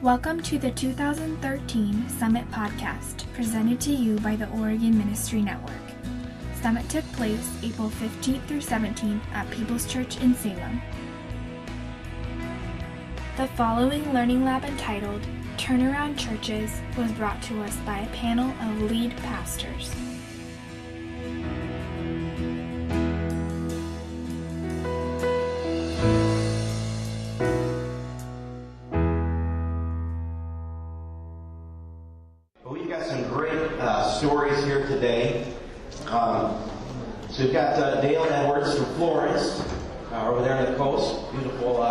Welcome to the 2013 Summit Podcast, presented to you by the Oregon Ministry Network. Summit took place April 15th through 17th at People's Church in Salem. The following learning lab entitled Turnaround Churches was brought to us by a panel of lead pastors. Stories here today. So we've got Dale Edwards from Florence over there on the coast. Beautiful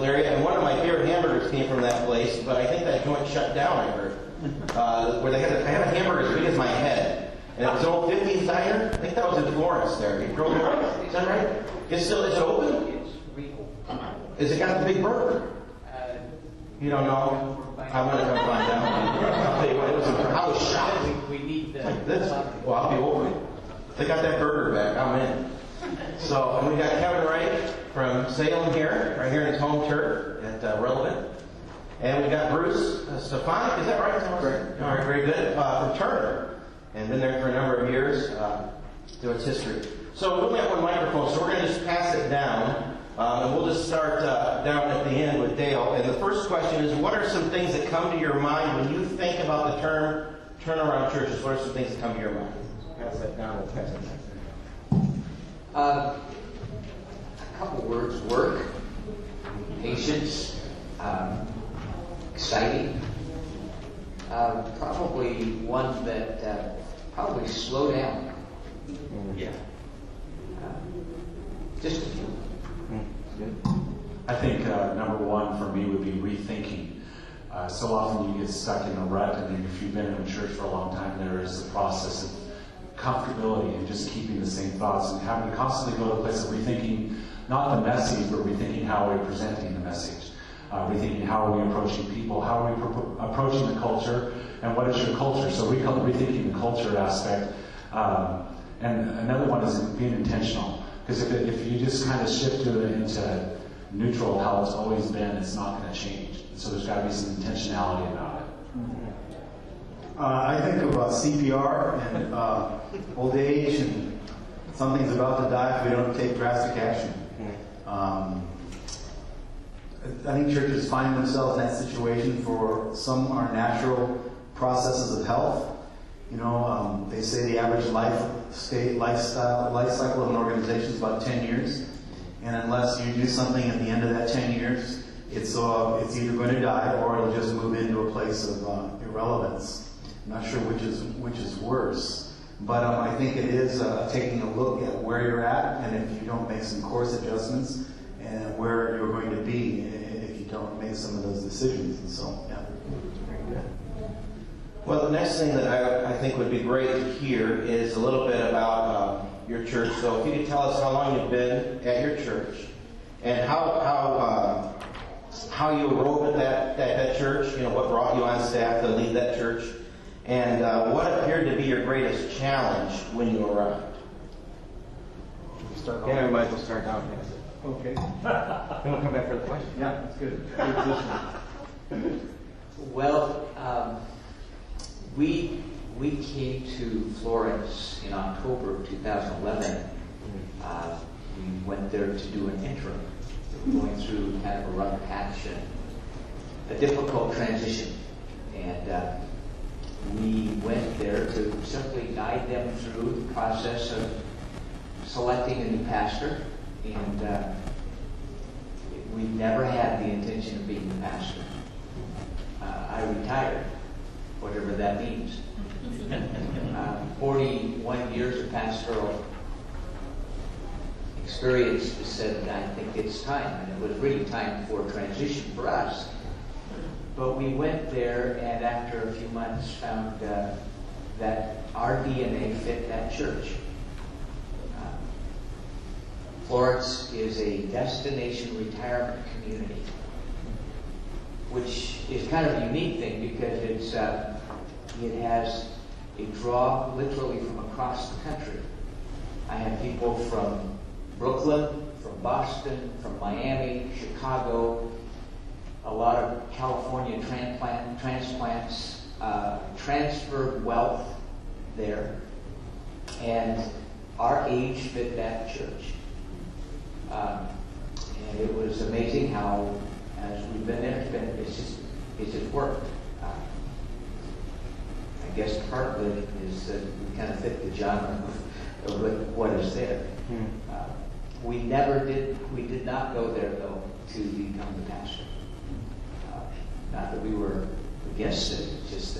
area. And one of my favorite hamburgers came from that place, but I think that joint shut down, I heard. Where they had a hamburger as big as my head. And it was an old 50s diner. I think that was in Florence there. You drove there. Is that right? Is it open? It's regal. Is it got the big burger? You don't know? I'm going to come find out. I'll tell you what, I was shocked. We need the... Like this. Well, I'll be over it. They got that burger back. I'm in. So, and we got Kevin Reich from Salem here, right here in his home church at Relevant. And we got Bruce Stefanik. Is that right? Right. All right, very good. From Turner. And been there for a number of years. Through its history. So we only have one microphone, so we're going to just pass it down. And we'll just start down at the end with Dale. And the first question is, what are some things that come to your mind when you think about the term turnaround churches? What are some things that come to your mind? Pass that down. We'll pass it down. A couple words: work, patience, exciting. Probably one that probably slow down. Yeah. Just a few. Good. I think number one for me would be rethinking. So often you get stuck in a rut, and if you've been in a church for a long time, there is a process of comfortability and just keeping the same thoughts and having to constantly go to a place of rethinking, not the message, but rethinking how we're presenting the message. Rethinking how are we approaching people, how are we approaching the culture, and what is your culture? So rethinking the culture aspect. And another one is being intentional. Because if you just kind of shift it into neutral, how it's always been, it's not going to change. So there's got to be some intentionality about it. I think about CPR and old age, and something's about to die if we don't take drastic action. I think churches find themselves in that situation for some are natural processes of health. You know, they say the average life cycle of an organization is about 10 years. And unless you do something at the end of that 10 years, it's either going to die or it'll just move into a place of irrelevance. I'm not sure which is worse. But I think it is taking a look at where you're at, and if you don't make some course adjustments, and where you're going to be if you don't make some of those decisions. And so, yeah. Very good. Well, the next thing that I think would be great to hear is a little bit about your church. So if you could tell us how long you've been at your church and how you arose at that church, you know, what brought you on staff to lead that church, and what appeared to be your greatest challenge when you arrived. Yeah, everybody will start down here. Okay. Then we'll come back for the question. Yeah, that's good. Well, we came to Florence in October of 2011. We went there to do an interim. We were going through kind of a rough patch and a difficult transition. And we went there to simply guide them through the process of selecting a new pastor. And we never had the intention of being the pastor. I retired, whatever that means. 41 years of pastoral experience said, I think it's time. And it was really time for transition for us. But we went there, and after a few months found that our DNA fit that church. Florence is a destination retirement community, which is kind of a unique thing because it has a draw literally from across the country. I have people from Brooklyn, from Boston, from Miami, Chicago, a lot of California transplants, transferred wealth there, and our age fit that church. And it was amazing how, as we've been there, it's just worked. I guess part of it is that we kind of fit the genre of what is there. We did not go there though to become the pastor. Not that we were against it, it's just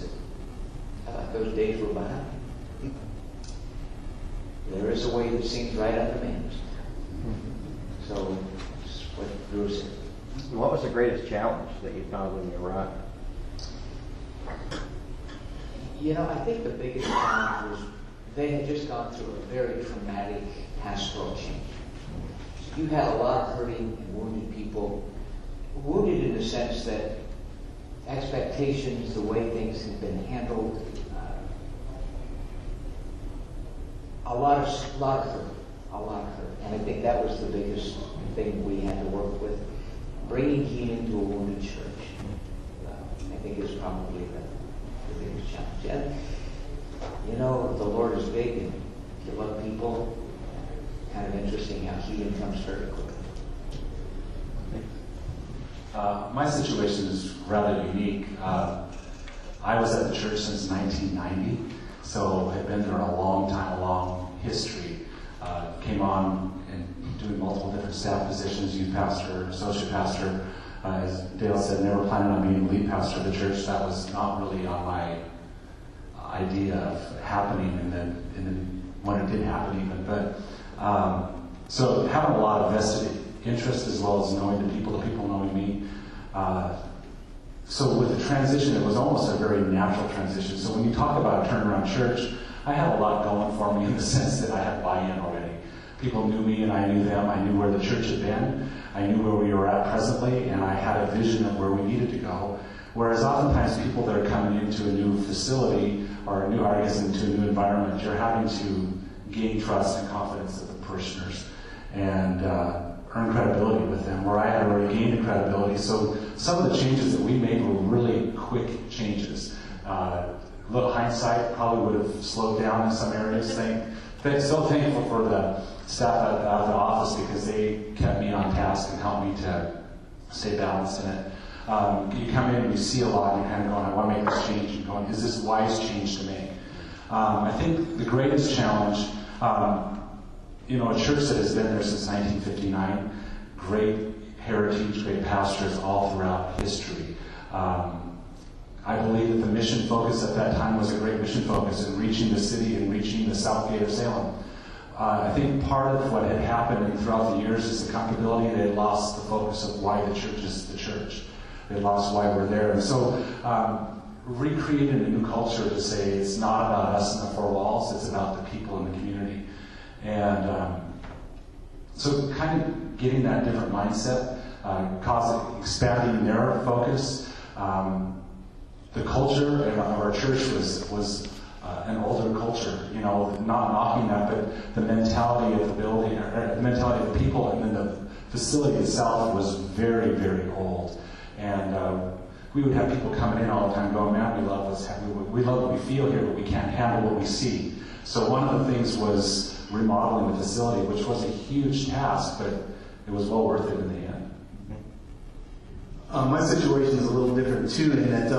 that those days were behind. There is a way that seems right unto man. So that's what drew us in. What was the greatest challenge that you found when you arrived? I think the biggest challenge was they had just gone through a very traumatic pastoral change. You had a lot of hurting and wounded people, wounded in the sense that expectations, the way things had been handled, a lot of hurt. And I think that was the biggest thing we had to work with. Bringing healing to a wounded church, I think is probably the biggest challenge. And, the Lord is big, and if you love people, kind of interesting how healing comes very quickly. My situation is rather unique. I was at the church since 1990, so I've been there a long time, a long history. Came on and doing multiple different staff positions, youth pastor, associate pastor. As Dale said, never planning on being the lead pastor of the church. That was not really on my idea of happening, and then when it did happen even. But so having a lot of vested interest as well as knowing the people knowing me. So with the transition, it was almost a very natural transition. So when you talk about a turnaround church, I had a lot going for me in the sense that I had buy-in already. People knew me and I knew them. I knew where the church had been. I knew where we were at presently, and I had a vision of where we needed to go. Whereas oftentimes people that are coming into a new facility or into a new environment, you're having to gain trust and confidence of the parishioners and earn credibility with them, where I had already gained the credibility. So some of the changes that we made were really quick changes. A little hindsight probably would have slowed down in some areas. So thankful for the staff at the office because they kept me on task and helped me to stay balanced in it. You come in and you see a lot and you're kind of going, I want to make this change, and going, is this wise change to make? I think the greatest challenge, a church that has been there since 1959, great heritage, great pastors all throughout history. I believe that the mission focus at that time was a great mission focus in reaching the city and reaching the south gate of Salem. I think part of what had happened throughout the years is the comfortability. They had lost the focus of why the church is the church. They had lost why we're there. And so recreating a new culture to say it's not about us in the four walls, it's about the people in the community. And so kind of getting that different mindset, expanding their focus. The culture of our church was an older culture, not knocking that, but the mentality of the building, or the mentality of the people, and then the facility itself was very, very old. And we would have people coming in all the time going, man, we love what we feel here, but we can't handle what we see. So one of the things was remodeling the facility, which was a huge task, but it was well worth it in the end. My situation is a little different too, in that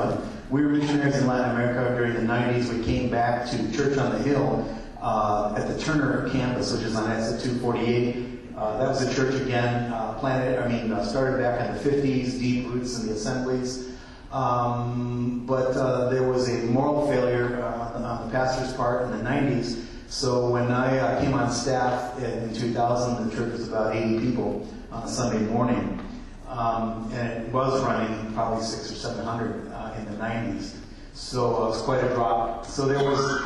we were missionaries in Latin America during the 90s. We came back to Church on the Hill at the Turner campus, which is on exit 248. That was a church again, started back in the 50s, deep roots in the assemblies. But there was a moral failure on the pastor's part in the 90s. So when I came on staff in 2000, the church was about 80 people on a Sunday morning. And it was running probably 600 or 700 in the 90s. So it was quite a drop. So there was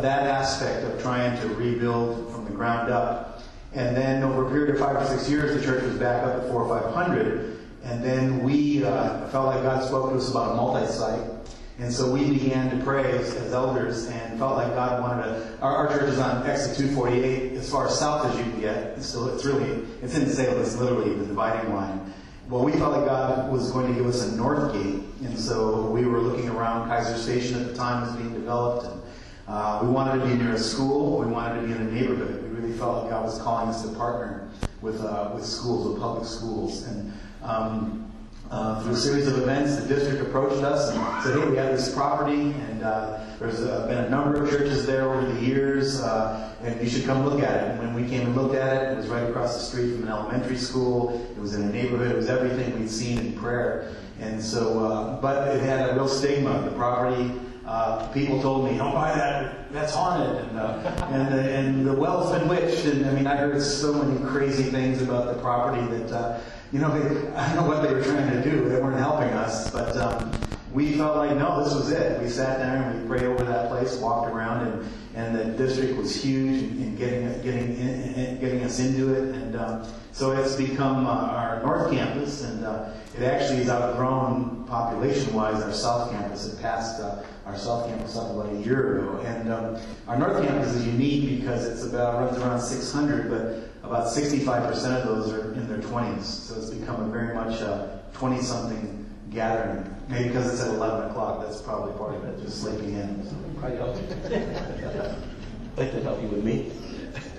that aspect of trying to rebuild from the ground up. And then over a period of 5 or 6 years, the church was back up at 400 or 500. And then we felt like God spoke to us about a multi-site. And so we began to pray as elders and felt like God wanted to. Our church is on exit 248, as far south as you can get. So it's in Salem. It's literally the dividing line. well, we felt like God was going to give us a north gate, and so we were looking around. Kaiser Station at the time was being developed, and we wanted to be near a school. We wanted to be in a neighborhood. We really felt like God was calling us to partner with schools, with public schools. And through a series of events, the district approached us and said, hey, we have this property, and there's been a number of churches there over the years, and you should come look at it. And when we came and looked at it, it was right across the street from an elementary school. It was in a neighborhood. It was everything we'd seen in prayer. And so, but it had a real stigma. The property, people told me, don't buy that, that's haunted, and the well's been witched. And I mean, I heard so many crazy things about the property that, I don't know what they were trying to do. They weren't helping us, but we felt like, no, this was it. We sat there and we prayed over that place, walked around, and the district was huge in getting us into it. And so it's become our North Campus, and it actually has outgrown population-wise our South Campus. It passed our South Campus up about a year ago. And our North Campus is unique because it's runs around 600, but about 65% of those are in their 20s. So it's become a very much 20-something gathering. Maybe because it's at 11 o'clock, that's probably part of it, just sleeping in. I'd like to help you with me.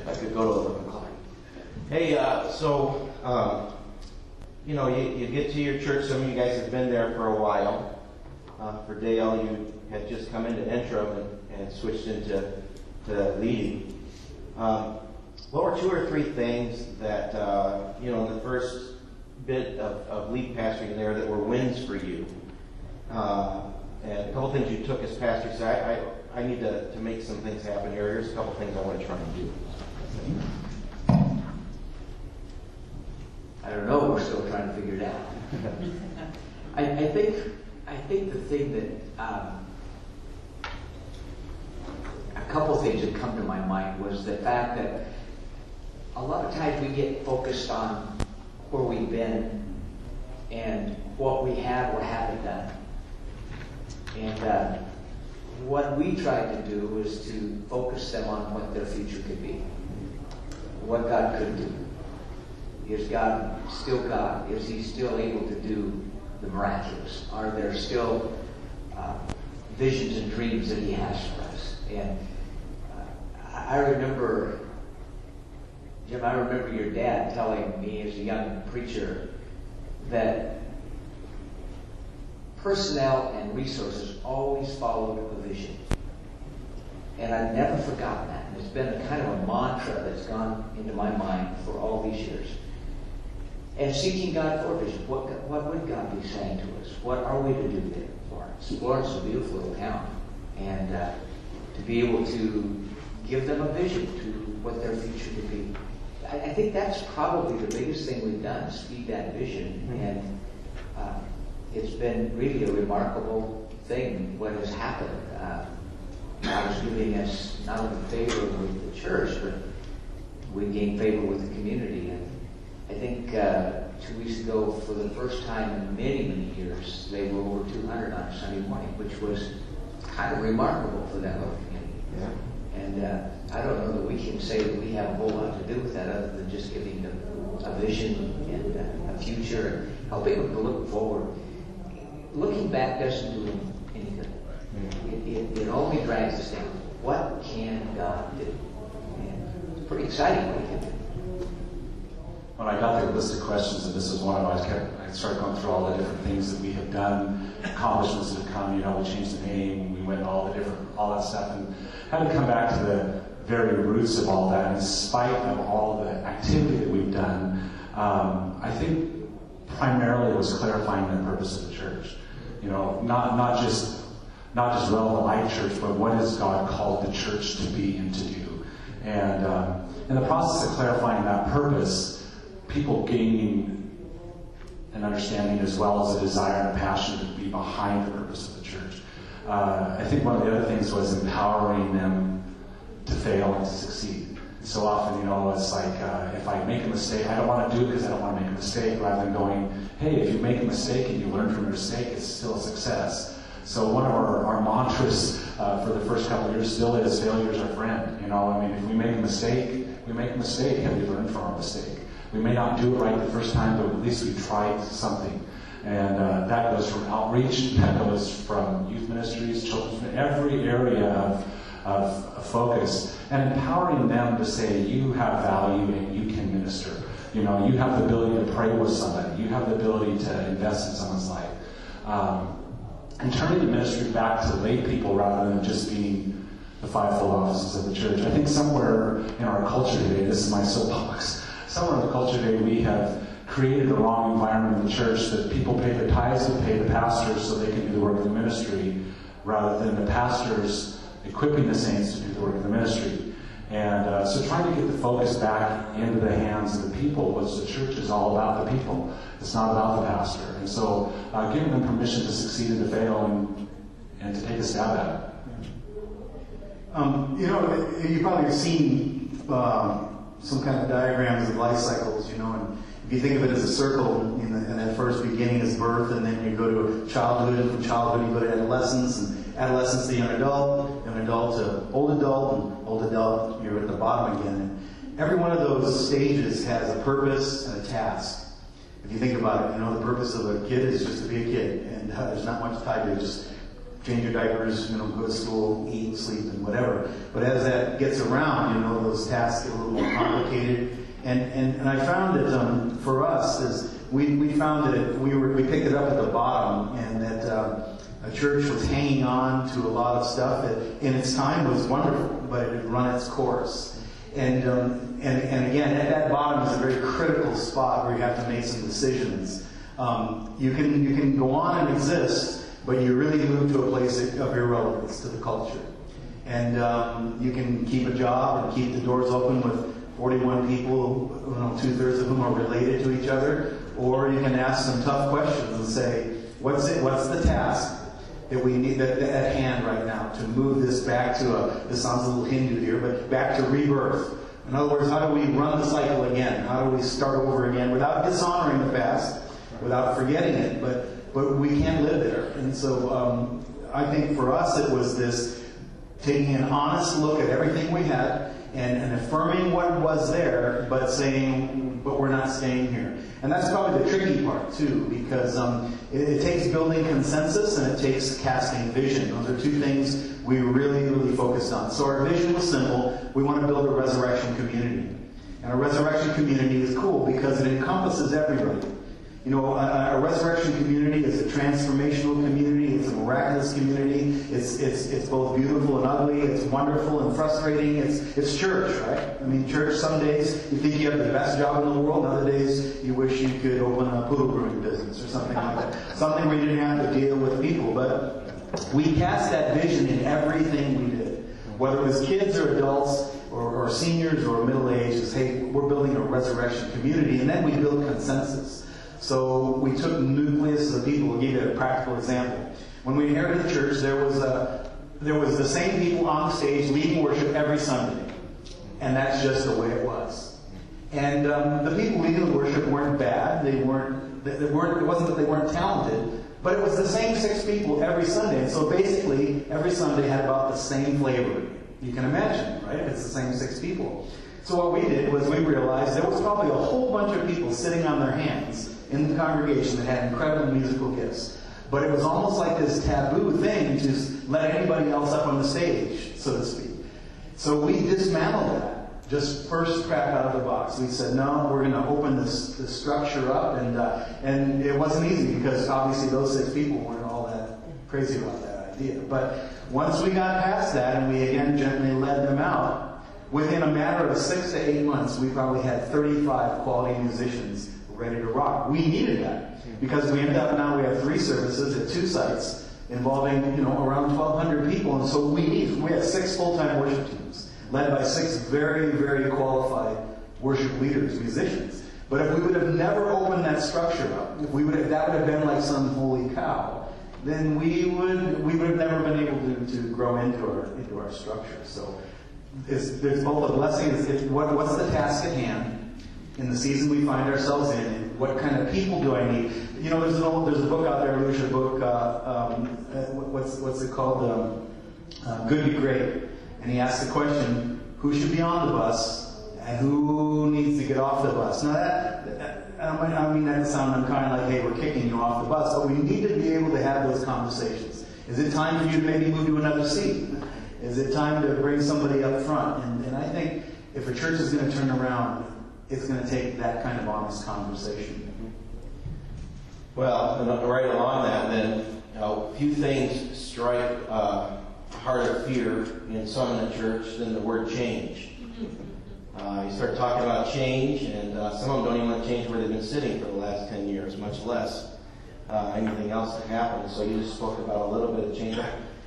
I could go to 11 o'clock. Hey, you get to your church. Some of you guys have been there for a while. For Dale, you had just come into interim and switched into leading. What were 2 or 3 things that, in the first bit of lead pastoring there that were wins for you? And a couple things you took as pastor. So I need to make some things happen here. Here's a couple things I want to try and do. I don't know. We're still trying to figure it out. I think the thing that a couple things that come to my mind was the fact that a lot of times we get focused on where we've been and what we have or haven't done. And what we try to do is to focus them on what their future could be, what God could do. Is God still God? Is He still able to do the miraculous? Are there still visions and dreams that He has for us? And I remember, Jim, your dad telling me as a young preacher that personnel and resources always followed a vision. And I've never forgotten that. And it's been a kind of a mantra that's gone into my mind for all these years. And seeking God for vision. What would God be saying to us? What are we to do there in Florence? Florence is a beautiful little town. And to be able to give them a vision to what their future could be. I think that's probably the biggest thing we've done, is feed that vision. And it's been really a remarkable thing what has happened. God is giving us not only favor with the church, but we gain favor with the community. And I think 2 weeks ago, for the first time in many, many years, they were over 200 on a Sunday morning, which was kind of remarkable for that little community. Yeah. And I don't know that we can say that we have a whole lot to do with that other than just giving them a vision and a future and helping them to look forward. Looking back doesn't do any good. It only drags us down. What can God do? And it's pretty exciting what He can do. When I got the list of questions, and this was one of them, I started going through all the different things that we have done, accomplishments that have come. We changed the name, we went all that stuff, and had to come back to the very roots of all that. In spite of all the activity that we've done, I think primarily it was clarifying the purpose of the church. Not just Relevant Life Church, but what has God called the church to be and to do. And in the process of clarifying that purpose, people gaining an understanding as well as a desire and a passion to be behind the purpose of the church. I think one of the other things was empowering them to fail and to succeed. So often, it's like, if I make a mistake, I don't want to do it because I don't want to make a mistake, rather than going, hey, if you make a mistake and you learn from your mistake, it's still a success. So one of our mantras for the first couple of years still is, failure is our friend. If we make a mistake, and we learn from our mistake. We may not do it right the first time, but at least we tried something. And that goes from outreach, that goes from youth ministries, children's ministries, every area of focus, and empowering them to say, you have value and you can minister. You know, you have the ability to pray with somebody. You have the ability to invest in someone's life. And turning the ministry back to lay people rather than just being the fivefold offices of the church. I think somewhere in our culture today, this is my soapbox, somewhere in the culture today we have created the wrong environment in the church that people pay their tithes to pay the pastors so they can do the work of the ministry rather than the pastors equipping the saints to do the work of the ministry. And so trying to get the focus back into the hands of the people, which the church is all about the people. It's not about the pastor. And so giving them permission to succeed and to fail and to take a stab at it. You know, you probably have seen some kind of diagrams of life cycles, you know, and if you think of it as a circle, in that first beginning is birth, and then you go to childhood, and from childhood you go to adolescence, and adolescence to young adult to old adult, and old adult, you're at the bottom again. And every one of those stages has a purpose and a task. If you think about it, you know, the purpose of a kid is just to be a kid, and there's not much tied to it, just change your diapers, you know, go to school, eat, sleep, and whatever. But as that gets around, you know, those tasks get a little more complicated. And I found that for us, is we found that we picked it up at the bottom, and that a church was hanging on to a lot of stuff that in its time was wonderful, but it had run its course. And again, at that bottom is a very critical spot where you have to make some decisions. You can go on and exist, but you really move to a place of irrelevance to the culture. And you can keep a job and keep the doors open with 41 people, you know, 2/3 of whom are related to each other, or you can ask some tough questions and say, what's the task that we need at hand right now to move this back to this sounds a little Hindu here, but back to rebirth. In other words, how do we run the cycle again? How do we start over again without dishonoring the past, without forgetting it, but we can't live there. And so I think for us it was this taking an honest look at everything we had and affirming what was there, but saying, but we're not staying here. And that's probably the tricky part too, because it takes building consensus and it takes casting vision. Those are two things we really, really focused on. So our vision was simple. We want to build a resurrection community. And a resurrection community is cool because it encompasses everybody. You know, a resurrection community is a transformational community. It's a miraculous community. It's both beautiful and ugly. It's wonderful and frustrating. It's church, right? I mean, church, some days you think you have the best job in the world. Other days you wish you could open a poodle grooming business or something like that. Something where you didn't have to deal with people. But we cast that vision in everything we did. Whether it was kids or adults or seniors or middle ages, hey, we're building a resurrection community. And then we build consensus. So we took nucleus of people. We'll give you a practical example. When we inherited the church, there was the same people on the stage leading worship every Sunday, and that's just the way it was. And the people leading the worship weren't bad. It wasn't that they weren't talented, but it was the same 6 people every Sunday. And so basically, every Sunday had about the same flavor. You can imagine, right? If it's the same 6 people. So what we did was we realized there was probably a whole bunch of people sitting on their hands in the congregation that had incredible musical gifts. But it was almost like this taboo thing to let anybody else up on the stage, so to speak. So we dismantled that, just first crack out of the box. We said, no, we're going to open this structure up, and it wasn't easy because obviously those 6 people weren't all that crazy about that idea. But once we got past that and we again gently led them out, within a matter of 6 to 8 months, we probably had 35 quality musicians ready to rock. We needed that because we ended up now we have 3 services at 2 sites involving around 1,200 people, and so we have 6 full-time worship teams led by 6 very, very qualified worship leaders, musicians. But if we would have never opened that structure up, that would have been like some holy cow, then we would have never been able to grow into our structure. So there's both a blessing. What's the task at hand in the season we find ourselves in, and what kind of people do I need? You know, there's a book out there, Lucia, book, what's it called? Good to Great. And he asks the question, who should be on the bus and who needs to get off the bus. Now I mean that to sound unkind, like, hey, we're kicking you off the bus, but we need to be able to have those conversations. Is it time for you to maybe move to another seat? Is it time to bring somebody up front? And I think if a church is going to turn around, it's going to take that kind of honest conversation. Well, and right along that, then, a few things strike heart of fear in some in the church than the word change. You start talking about change, and some of them don't even want to change where they've been sitting for the last 10 years, much less anything else that happened. So you just spoke about a little bit of change.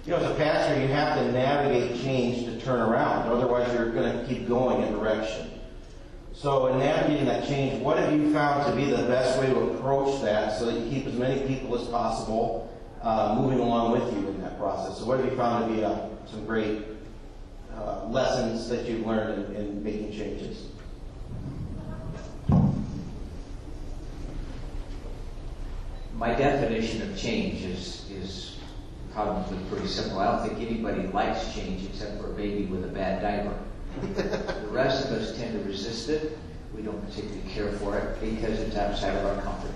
You know, as a pastor, you have to navigate change to turn around. Otherwise, you're going to keep going in direction. So in navigating that change, what have you found to be the best way to approach that so that you keep as many people as possible moving along with you in that process? So what have you found to be some great lessons that you've learned in making changes? My definition of change is probably pretty simple. I don't think anybody likes change except for a baby with a bad diaper. The rest of us tend to resist it. We don't particularly care for it because it's outside of our comfort.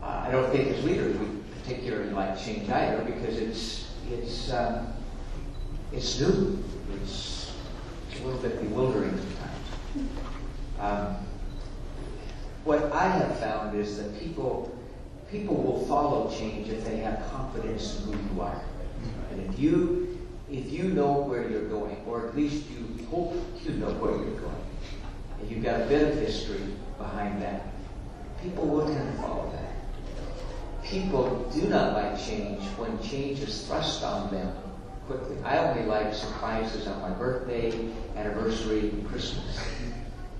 I don't think as leaders we particularly like change either because it's new. It's a little bit bewildering sometimes. What I have found is that people will follow change if they have confidence in who you are. And if you know where you're going, or at least you hope you know where you're going, and you've got a bit of history behind that, people will tend to follow that. People do not like change when change is thrust on them quickly. I only like surprises on my birthday, anniversary, and Christmas.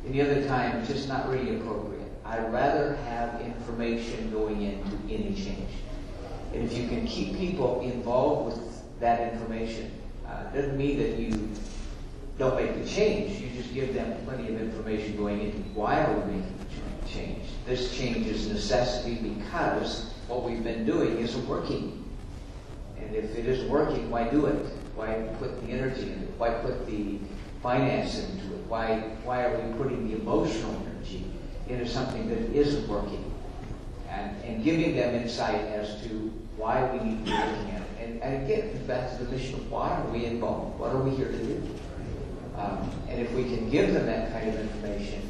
Any other time, it's just not really appropriate. I'd rather have information going into any change. And if you can keep people involved with that information, doesn't mean that you don't make the change. You just give them plenty of information going into why are we making the change. This change is a necessity because what we've been doing isn't working. And if it isn't working, why do it? Why put the energy into it? Why put the finance into it? Why are we putting the emotional energy into something that isn't working? And giving them insight as to why we need to be looking at it. And again, back to the mission of why are we involved? What are we here to do? And if we can give them that kind of information,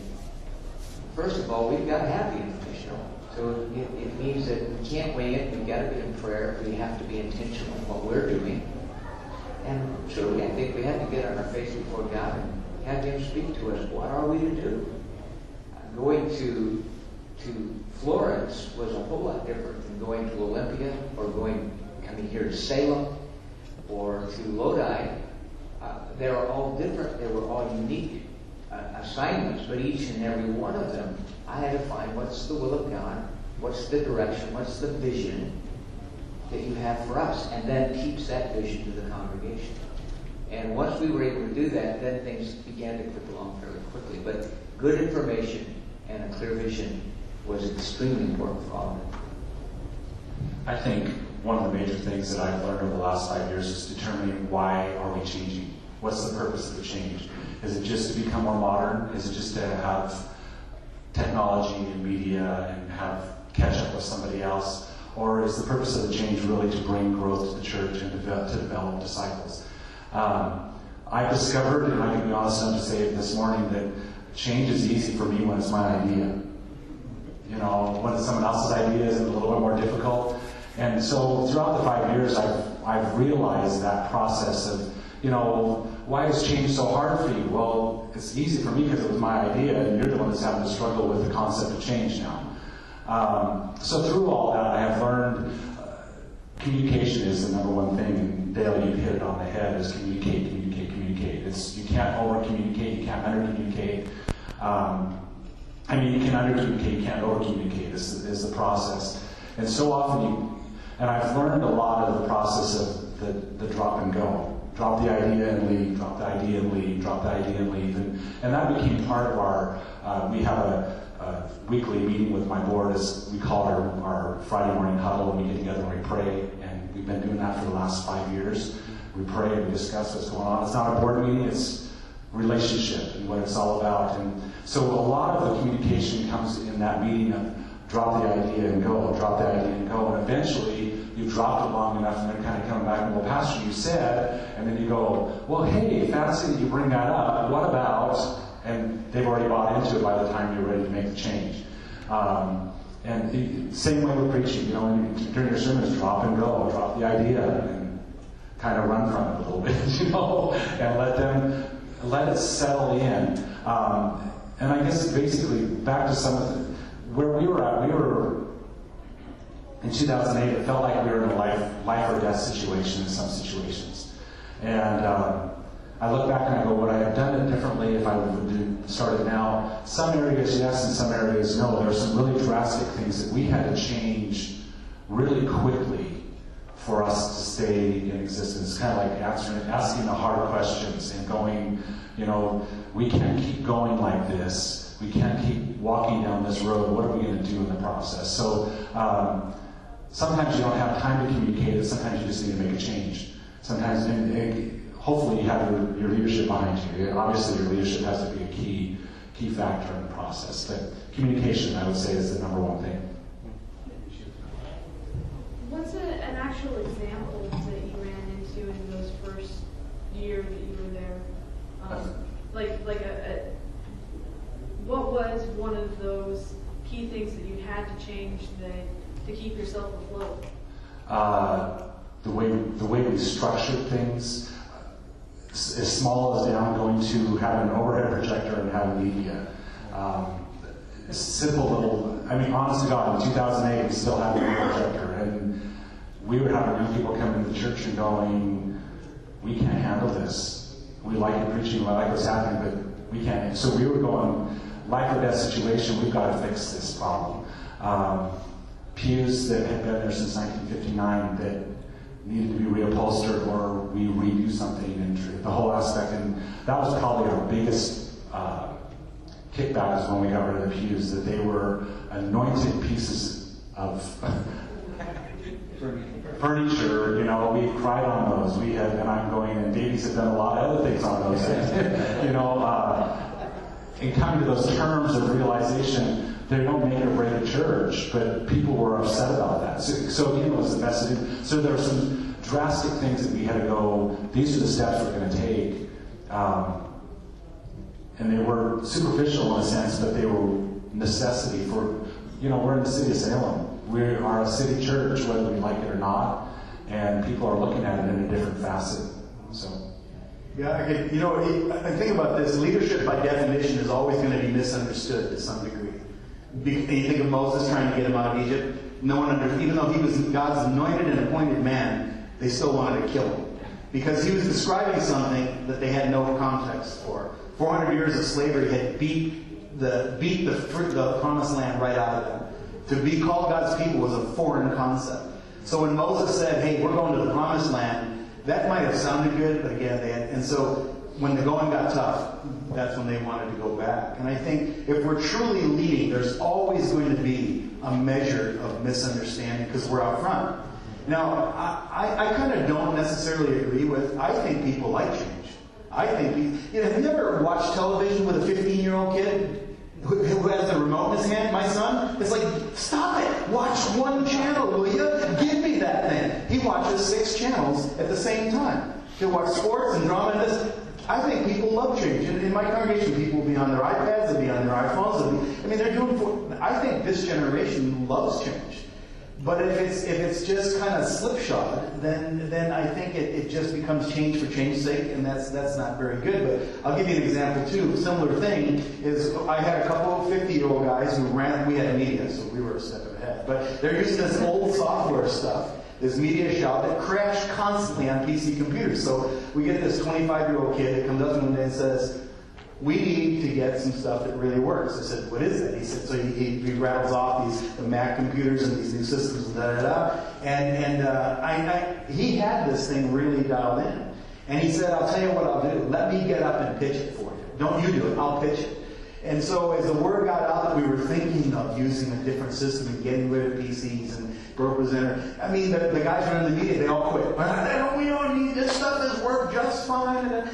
first of all, we've got to have the information. So it means that we can't wing it. We've got to be in prayer. We have to be intentional in what we're doing. And truly, I think we have to get on our face before God and have Him speak to us. What are we to do? Going to Florence was a whole lot different than going to Olympia or coming here to Salem or to Lodi. They were all different. They were all unique assignments, but each and every one of them, I had to find what's the will of God, what's the direction, what's the vision that you have for us, and then teach that vision to the congregation. And once we were able to do that, then things began to click along fairly quickly. But good information and a clear vision was extremely important for all of them. I think one of the major things that I've learned over the last 5 years is determining why are we changing? What's the purpose of the change? Is it just to become more modern? Is it just to have technology and media and catch up with somebody else? Or is the purpose of the change really to bring growth to the church and to develop disciples? I've discovered, and I can be honest enough to say it this morning, that change is easy for me when it's my idea. You know, when it's someone else's idea is a little bit more difficult. And so throughout the 5 years, I've realized that process of, why is change so hard for you? Well, it's easy for me because it was my idea, and you're the one that's having to struggle with the concept of change now. So through all that, I have learned communication is the number one thing, and Dale, you hit it on the head, is communicate. You can't over-communicate, you can't under-communicate. You can under-communicate, you can't over-communicate, is the process. And so often and I've learned a lot of the process of the drop and go. Drop the idea and leave, drop the idea and leave, drop the idea and leave. And that became part of our, we have a weekly meeting with my board, as we call it our Friday morning huddle, and we get together and we pray. And we've been doing that for the last 5 years. We pray and we discuss what's going on. It's not a board meeting, it's relationship and what it's all about. And so a lot of the communication comes in that meeting of drop the idea and go, drop the idea and go, and eventually you dropped it long enough and then kind of come back and, well, Pastor, you said, and then you go, well, hey, fancy that you bring that up, what about, and they've already bought into it by the time you're ready to make the change. And the same way with preaching, you know, during your sermons, drop and go, drop the idea and kind of run from it a little bit, you know, and let it settle in. And I guess basically back to some of where we were at, we were in 2008, it felt like we were in a life or death situation in some situations. And I look back and I go, would I have done it differently if I would have started now? Some areas, yes, and some areas, no. There are some really drastic things that we had to change really quickly for us to stay in existence. It's kind of like asking the hard questions and going, you know, we can't keep going like this. We can't keep walking down this road. What are we going to do in the process? So sometimes you don't have time to communicate it. Sometimes you just need to make a change. Sometimes, hopefully you have your leadership behind you. Obviously your leadership has to be a key factor in the process. But communication, I would say, is the number one thing. What's an actual example that you ran into in those first year that you were there? What was one of those key things that you had to change to keep yourself afloat? The way we structured things, as small as down going to having an overhead projector and having media. Simple little, I mean, honest to God, in 2008 we still had an overhead projector, and we would have young people come into the church and going, we can't handle this. We like it preaching, we like what's happening, but we can't. So we were going, life or death situation, we've got to fix this problem. Pews that had been there since 1959 that needed to be reupholstered or we redo something, and the whole aspect, and that was probably our biggest kickback is when we got rid of the pews, that they were anointed pieces of furniture, you know, we cried on those. We had, and I'm going, and babies have done a lot of other things on those things, you know, and coming to those terms of realization, they don't make or break a church, but people were upset about that. So again, it was the message. So there were some drastic things that we had to go, these are the steps we're going to take. And they were superficial in a sense, but they were necessity for, you know, we're in the city of Salem. We are a city church, whether we like it or not, and people are looking at it in a different facet. So. Yeah, you know, I think about this. Leadership, by definition, is always going to be misunderstood to some degree. You think of Moses trying to get him out of Egypt. No one understood, even though he was God's anointed and appointed man, they still wanted to kill him because he was describing something that they had no context for. 400 years of slavery had beat the promised land right out of them. To be called God's people was a foreign concept. So when Moses said, "Hey, we're going to the promised land," that might have sounded good, but again, and so when the going got tough, that's when they wanted to go back. And I think if we're truly leading, there's always going to be a measure of misunderstanding because we're out front. Now, I kind of don't necessarily agree with, I think people like change. I think, have you ever watched television with a 15-year-old kid who has the remote in his hand? My son, it's like, stop it! Watch one channel, will you? Give me that thing. He watches 6 channels at the same time. He'll watch sports and drama and this. I think people love change. In my congregation, people will be on their iPads, they'll be on their iPhones. They're doing. I think this generation loves change. But if it's just kind of slipshod, then I think it just becomes change for change's sake, and that's not very good. But I'll give you an example too. Similar thing is I had a couple of 50-year-old guys who we had media, so we were a step ahead. But they're using this old software stuff, this media shop that crashed constantly on PC computers. So we get this 25-year-old kid that comes up to me and says, "We need to get some stuff that really works." I said, "What is it?" He said, so he rattles off the Mac computers and these new systems and da-da-da. And he had this thing really dialed in. And he said, "I'll tell you what I'll do. Let me get up and pitch it for you. Don't you do it. I'll pitch it." And so as the word got out that we were thinking of using a different system and getting rid of PCs and ProPresenter, I mean, the guys running the media, they all quit. "We don't need this stuff. Has worked just fine."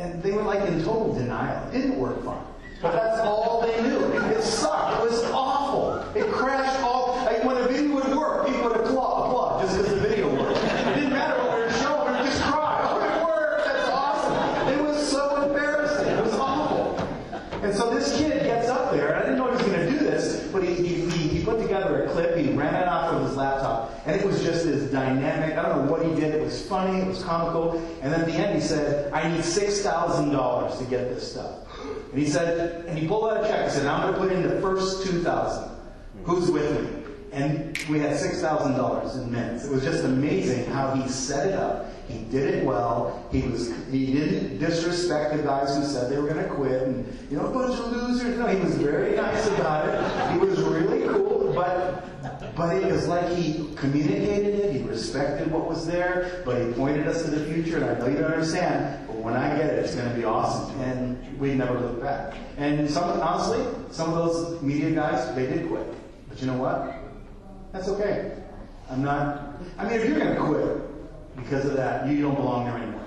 And they were like in total denial. It didn't work fine. But that's all they knew. It sucked. It was awful. It crashed all. Like when a video would work, people would applaud just because the video worked. It didn't matter what we were showing. We would just cry. Oh, it worked. That's awesome. It was so embarrassing. It was awful. And so this kid gets up there, and I didn't know he was going to do this, but he put together a clip. He ran it off of his laptop, and it was just this dynamic. I don't know what he did. It was funny. It was comical. And then at the end, he said, "I need $6,000 to get this stuff." And he said, and he pulled out a check. He said, "I'm going to put in the first $2,000. Who's with me?" And we had $6,000 in minutes. It was just amazing how he set it up. He did it well. He didn't disrespect the guys who said they were going to quit and, a bunch of losers. No, he was very nice about it. He was really cool, but it was like he communicated it. He respected what was there, but he pointed us to the future. And I know you don't understand, but when I get it, it's going to be awesome. And we never looked back. And honestly, some of those media guys, they did quit. But you know what? That's okay. If you're going to quit because of that, you don't belong there anymore.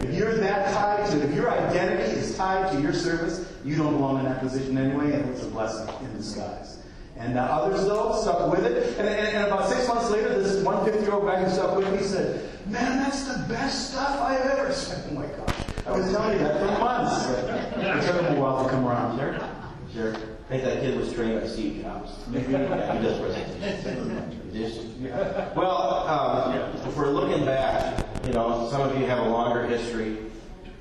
If you're that tied to it, if your identity is tied to your service, you don't belong in that position anyway, and it's a blessing in disguise. And others, though, stuck with it. And about 6 months later, this one 50-year-old guy who stuck with me said, "Man, that's the best stuff I've ever said." Oh my gosh. I was telling you that for months. It took him a while to come around. Sure. I think that kid was trained by Steve Jobs. Yeah, he just wasn't. Well, if we're looking back, some of you have a longer history,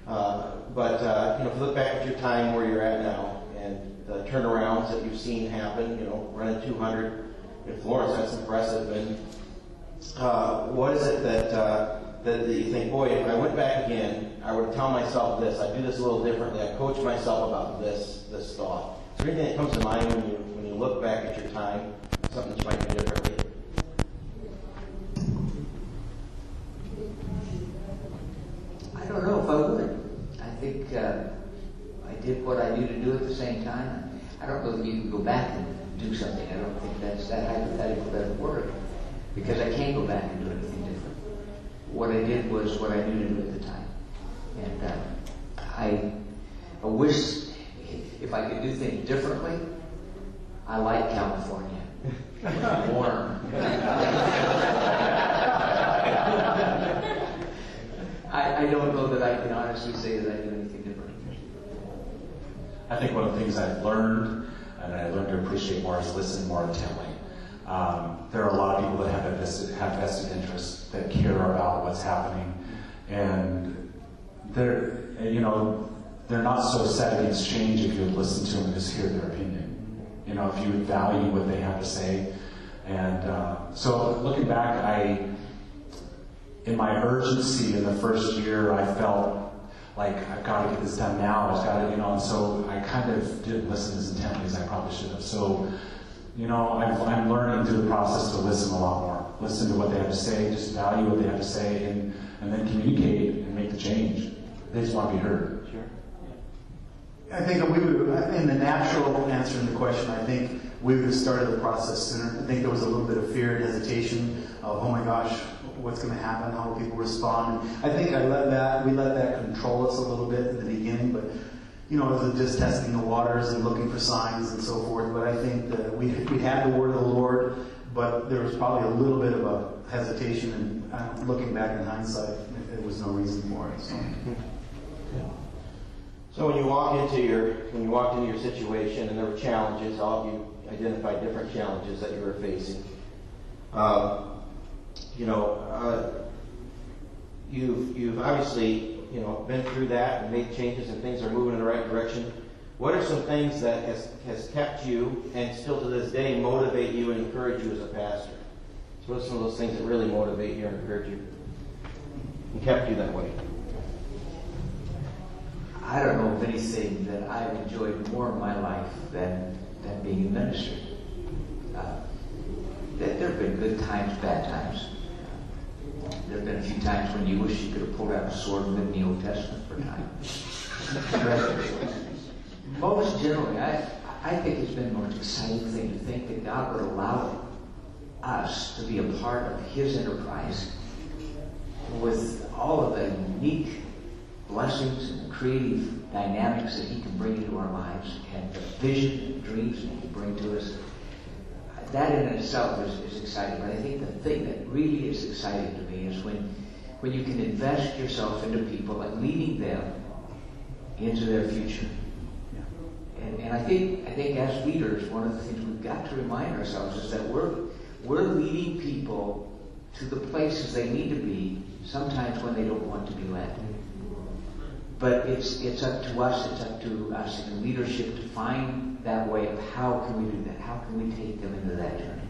but if you look back at your time where you're at now and the turnarounds that you've seen happen, running 200 in Florence, that's impressive. And what is it that you think, boy, if I went back again, I would tell myself this, I'd do this a little differently, I'd coach myself about this thought. Is there anything that comes to mind when you look back at your time, something that you might do differently? I don't know if I would. I think I did what I knew to do at the same time. I don't know that you can go back and do something. I don't think that's that hypothetical doesn't work, because I can't go back and do anything different. What I did was what I knew to do at the time. And I wish if I could do things differently. I like California. It's warm. I don't know that I can honestly say that I do anything different. I think one of the things I've learned, and I learned to appreciate more, is listen more intently. There are a lot of people that have vested interests, that care about what's happening, and they're not so set against change if you would listen to them and just hear their opinion. If you would value what they have to say. And so looking back, in my urgency in the first year, I felt like I've got to get this done now. I've got to, and so I kind of didn't listen as intently as I probably should have. So, I'm learning through the process to listen a lot more. Listen to what they have to say, just value what they have to say, and then communicate and make the change. They just want to be heard. Sure. I think that we would, in the natural answer to the question, I think we would have started the process sooner. I think there was a little bit of fear and hesitation of, oh my gosh, what's going to happen? How will people respond? And I think we let that control us a little bit in the beginning, but it was just testing the waters and looking for signs and so forth. But I think that we had the word of the Lord, but there was probably a little bit of a hesitation, and looking back in hindsight, there was no reason for it. So when you walked into your situation and there were challenges, all of you identified different challenges that you were facing. You've obviously been through that and made changes and things are moving in the right direction. What are some things that has kept you and still to this day motivate you and encourage you as a pastor? So what are some of those things that really motivate you and encourage you and kept you that way? I don't know of anything that I've enjoyed more in my life than being in ministry. There have been good times, bad times. There have been a few times when you wish you could have pulled out a sword and been in the Old Testament for a time. Most generally, I think it's been the most exciting thing to think that God would allow us to be a part of His enterprise with all of the unique blessings and the creative dynamics that He can bring into our lives, and the vision and dreams that He can bring to us, that in itself is exciting. But I think the thing that really is exciting to me is when you can invest yourself into people and leading them into their future. And I think as leaders, one of the things we've got to remind ourselves is that we're leading people to the places they need to be, sometimes when they don't want to be led. But it's up to us, it's up to us in leadership to find that way of how can we do that? How can we take them into that journey?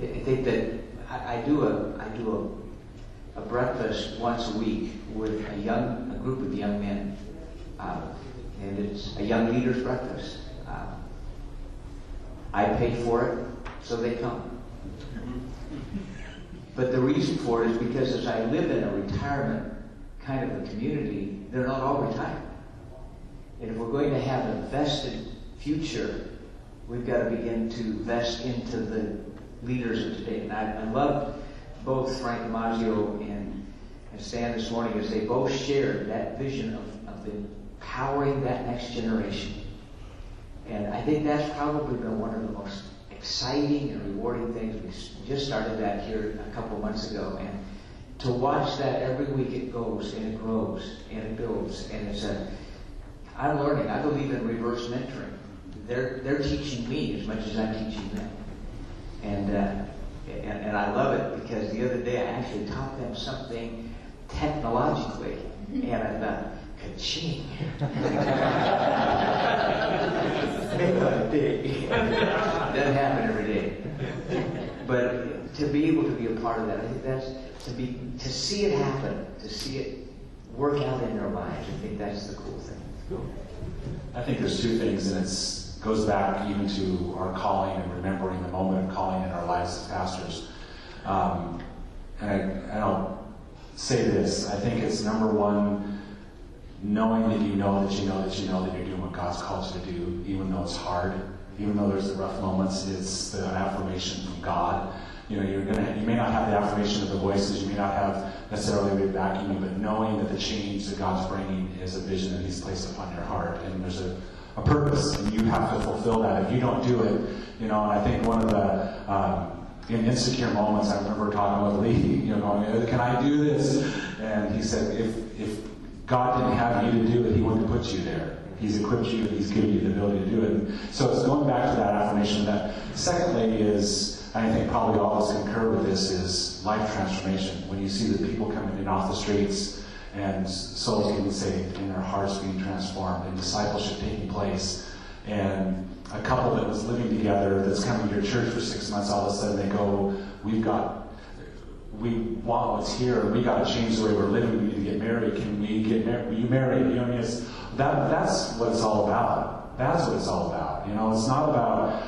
I think that I do a breakfast once a week with a group of young men, and it's a young leaders breakfast. I pay for it, so they come. But the reason for it is because as I live in a retirement kind of a community, they're not all retired. And if we're going to have a vested future, we've got to begin to invest into the leaders of today. And I loved both Frank Maggio and Stan this morning as they both shared that vision of empowering that next generation. And I think that's probably been one of the most exciting and rewarding things. We just started that here a couple of months ago, and to watch that every week, it goes and it grows and it builds, and I'm learning. I believe in reverse mentoring. They're teaching me as much as I'm teaching them, and I love it because the other day I actually taught them something technologically, and I thought, ka-ching. Doesn't happen every day. But to be able to be a part of that, I think that's to see it happen, to see it work out in their lives. I think that's the cool thing. I think there's two things, and it goes back even to our calling and remembering the moment of calling in our lives as pastors. And I'll say this. I think it's number one, knowing that you know that you know that you know that you're doing what God's called you to do, even though it's hard, even though there's the rough moments. It's the affirmation from God. You know, you may not have the affirmation of the voices, you may not have necessarily the backing you, but knowing that the change that God's bringing is a vision that He's placed upon your heart, and there's a purpose, and you have to fulfill that. If you don't do it, you know, and I think one of the in insecure moments, I remember talking with Lee, you know, going, "Can I do this?" And he said, "If God didn't have you to do it, He wouldn't put you there. He's equipped you, and He's given you the ability to do it." And so it's going back to that affirmation. That secondly is, I think probably all of us concur with this, is life transformation. When you see the people coming in off the streets and souls getting saved and their hearts being transformed and discipleship taking place, and a couple that was living together that's coming to your church for 6 months, all of a sudden they go, we want what's here, we got to change the way we're living, we need to get married, can we get married, will you marry? You know, that's what it's all about. That's what it's all about. You know, it's not about,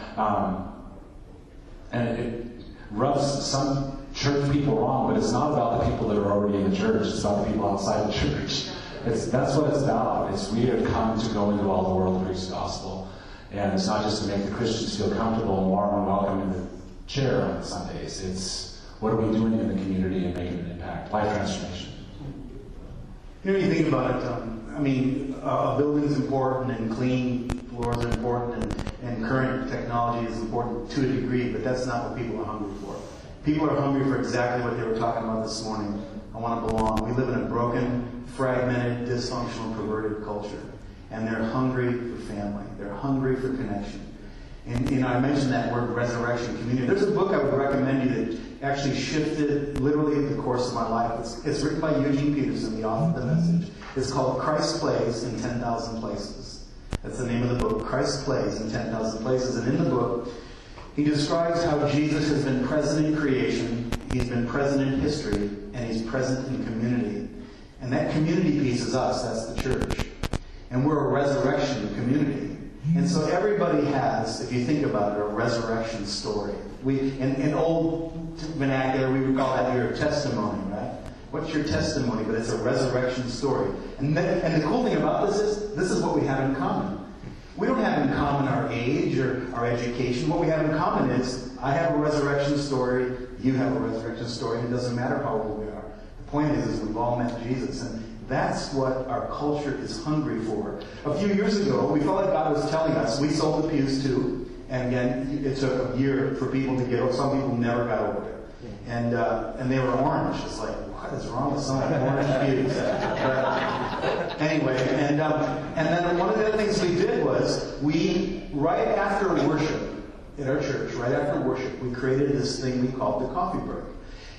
and it rubs some church people wrong, but it's not about the people that are already in the church. It's about the people outside the church. That's what it's about. We have come to go into all the world and preach the gospel. And it's not just to make the Christians feel comfortable and warm and welcome in the chair on Sundays. It's what are we doing in the community and making an impact? Life transformation. You know, when you think about it, a building's important and clean floors are important and current technology is important to a degree, but that's not what people are hungry for. People are hungry for exactly what they were talking about this morning. I want to belong. We live in a broken, fragmented, dysfunctional, perverted culture. And they're hungry for family. They're hungry for connection. And, you know, I mentioned that word resurrection community. There's a book I would recommend you that actually shifted literally the course of my life. It's written by Eugene Peterson, the author of The Message. It's called Christ Plays in 10,000 Places. That's the name of the book, Christ Plays in 10,000 Places. And in the book, he describes how Jesus has been present in creation, He's been present in history, and He's present in community. And that community piece is us, that's the church. And we're a resurrection community. And so everybody has, if you think about it, a resurrection story. In old vernacular, we would call that your testimony, right? What's your testimony? But it's a resurrection story. And the cool thing about this is what we have in common. We don't have in common our age or our education. What we have in common is, I have a resurrection story, you have a resurrection story, and it doesn't matter how old we are. The point is we've all met Jesus. That's what our culture is hungry for. A few years ago, we felt like God was telling us, we sold the pews too, and again, it took a year for people to get over. Some people never got over it. And they were orange. It's like, what is wrong with some orange pews? But anyway, and then one of the other things we did was, right after worship at our church, right after worship, we created this thing we called the coffee break.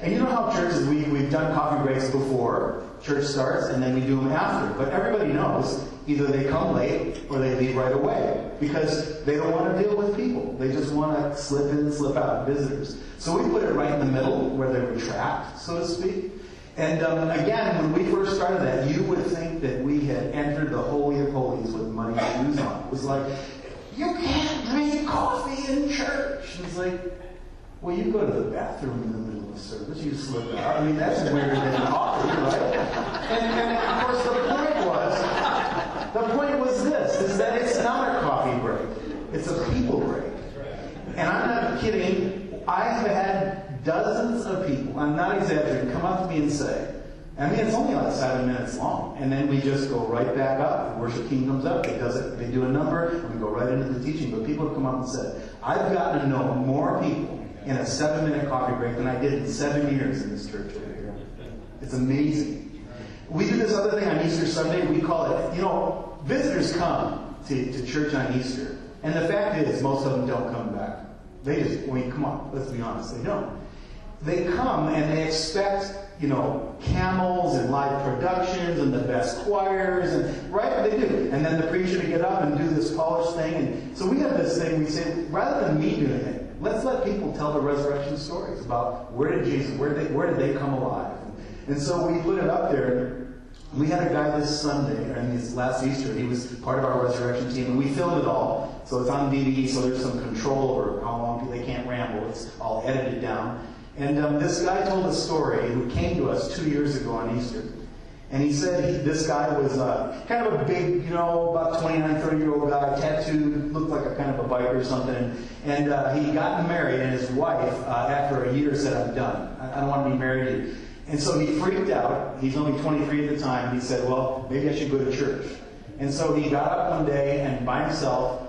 And you know how churches, we've done coffee breaks before church starts, and then we do them after. But everybody knows either they come late or they leave right away because they don't want to deal with people. They just want to slip in and slip out, visitors. So we put it right in the middle where they were trapped, so to speak. And again, when we first started that, you would think that we had entered the Holy of Holies with muddy shoes on. It was like, you can't drink coffee in church. And it's like, well, you go to the bathroom in the middle of the service, you slip out. I mean, that's weirder than coffee, right? And of course, the point was this, is that it's not a coffee break. It's a people break. And I'm not kidding. I've had dozens of people, I'm not exaggerating, come up to me and say, I mean, it's only like 7 minutes long. And then we just go right back up. The worship team comes up, they do a number, and we go right into the teaching. But people have come up and said, I've gotten to know more people in a 7-minute coffee break than I did in 7 years in this church over here. It's amazing. We do this other thing on Easter Sunday. We call it, visitors come to church on Easter. And the fact is, most of them don't come back. They just, come on, let's be honest, they don't. They come and they expect, camels and live productions and the best choirs, and right, they do. And then the preacher to get up and do this polished thing. And so we have this thing, we say, rather than me doing it, let's let people tell the resurrection stories about where did they come alive. And so we put it up there. We had a guy this Sunday, or this last Easter, he was part of our resurrection team, and we filmed it all. So it's on DVD, so there's some control over how long they can't ramble. It's all edited down. And this guy told a story who came to us 2 years ago on Easter. And he said this guy was kind of a big, about 29, 30-year-old guy, tattooed, looked like a kind of a biker or something. And he got married, and his wife, after a year, said, I'm done. I don't want to be married to you. And so he freaked out. He's only 23 at the time. And he said, well, maybe I should go to church. And so he got up one day and by himself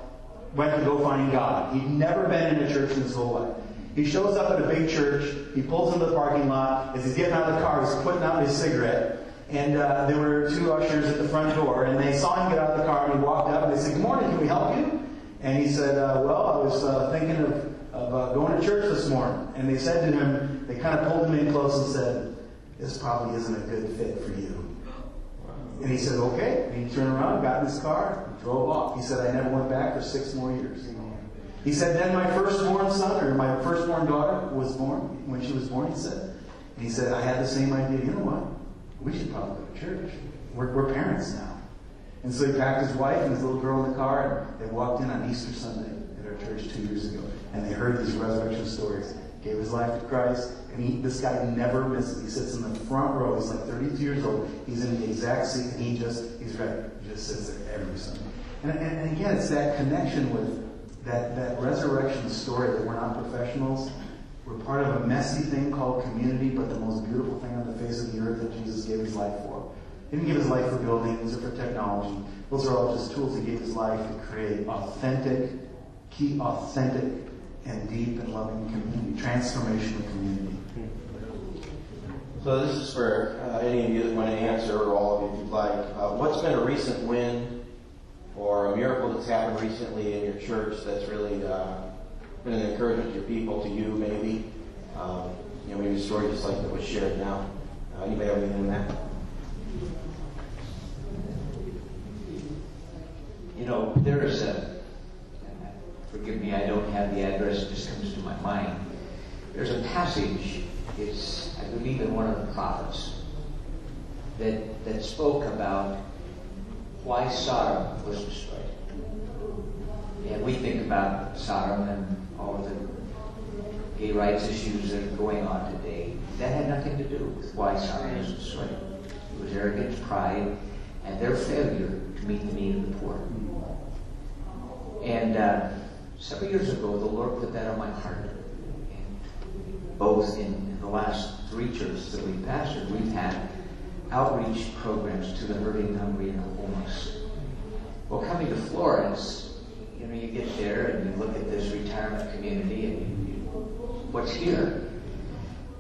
went to go find God. He'd never been in a church in his whole life. He shows up at a big church. He pulls into the parking lot. As he's getting out of the car, he's putting out his cigarette. And there were 2 ushers at the front door. And they saw him get out of the car, and he walked up. And they said, good morning, can we help you? And he said, well, I was thinking of going to church this morning. And they said to him, they kind of pulled him in close and said, this probably isn't a good fit for you. And he said, okay. And he turned around, got in his car, and drove off. He said, I never went back for 6 more years. He said, then my firstborn son, or my firstborn daughter was born. When she was born, he said, I had the same idea. You know what? We should probably go to church. We're parents now. And so he packed his wife and his little girl in the car, and they walked in on Easter Sunday at our church 2 years ago. And they heard these resurrection stories. Gave his life to Christ. And this guy never misses. He sits in the front row. He's like 32 years old. He's in the exact seat, and he's ready. He just sits there every Sunday. And again, it's that connection with that resurrection story that we're not professionals. We're part of a messy thing called community, but the most beautiful thing on the face of the earth that Jesus gave his life for. He didn't give his life for buildings or for technology. Those are all just tools. He gave his life to create authentic and deep and loving community, transformational community. So this is for any of you that want to answer, or all of you if you'd like. What's been a recent win or a miracle that's happened recently in your church that's really been an encouragement to your people, to you maybe? Maybe a story just like that was shared now. Anybody have anything in that? There is forgive me, I don't have the address, it just comes to my mind. There's a passage, it's, I believe, in one of the prophets, that spoke about why Sodom was destroyed. And we think about Sodom and all of the gay rights issues that are going on today. That had nothing to do with why Sodom was destroyed. It was arrogance, pride, and their failure to meet the need of the poor. And several years ago, the Lord put that on my heart. And both in the last 3 churches that we've pastored, we've had outreach programs to the hurting, hungry, and the homeless. Well, coming to Florence, you get there and you look at this retirement community and what's here?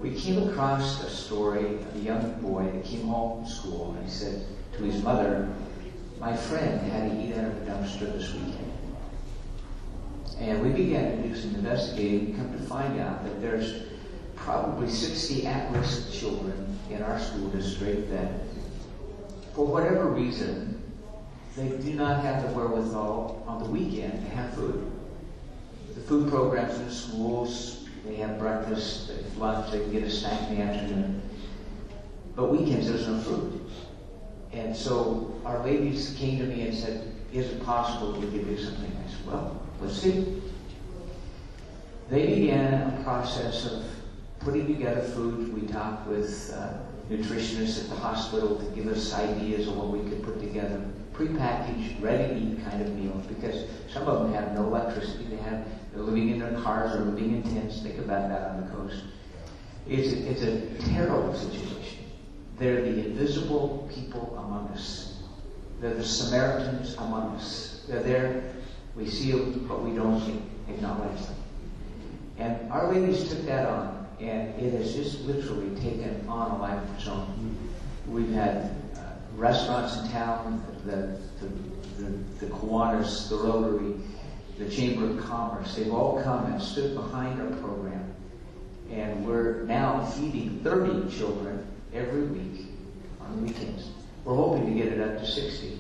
We came across a story of a young boy that came home from school and he said to his mother, "My friend had to eat out of a dumpster this weekend." And we began to do some investigating and come to find out that there's probably 60 at-risk children in our school district that, for whatever reason, they do not have the wherewithal on the weekend to have food. The food programs in the schools, they have breakfast, they have lunch, they can get a snack in the afternoon. But weekends, there's no food. And so our ladies came to me and said, "Is it possible we could do something?" I said, "Well, let's see." They began a process of putting together food. We talked with nutritionists at the hospital to give us ideas of what we could put together. Prepackaged, ready-to-eat kind of meals, because some of them have no electricity. They're living in their cars or living in tents. Think about that on the coast. It's a terrible situation. They're the invisible people among us. They're the Samaritans among us. They're there. We see them, but we don't acknowledge them. And our ladies took that on, and it has just literally taken on a life of its own. We've had restaurants in town, the Kiwanis, the Rotary, the Chamber of Commerce. They've all come and stood behind our program. And we're now feeding 30 children every week on weekends. We're hoping to get it up to 60.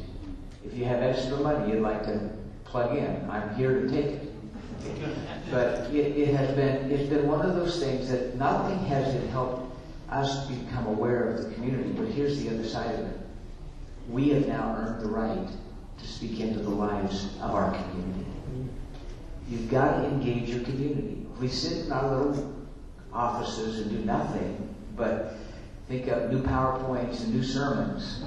If you have extra money you'd like to plug in, I'm here to take it. But it's been one of those things that not only has it helped us become aware of the community, but here's the other side of it. We have now earned the right to speak into the lives of our community. You've got to engage your community. If we sit in our little offices and do nothing but think up new PowerPoints and new sermons,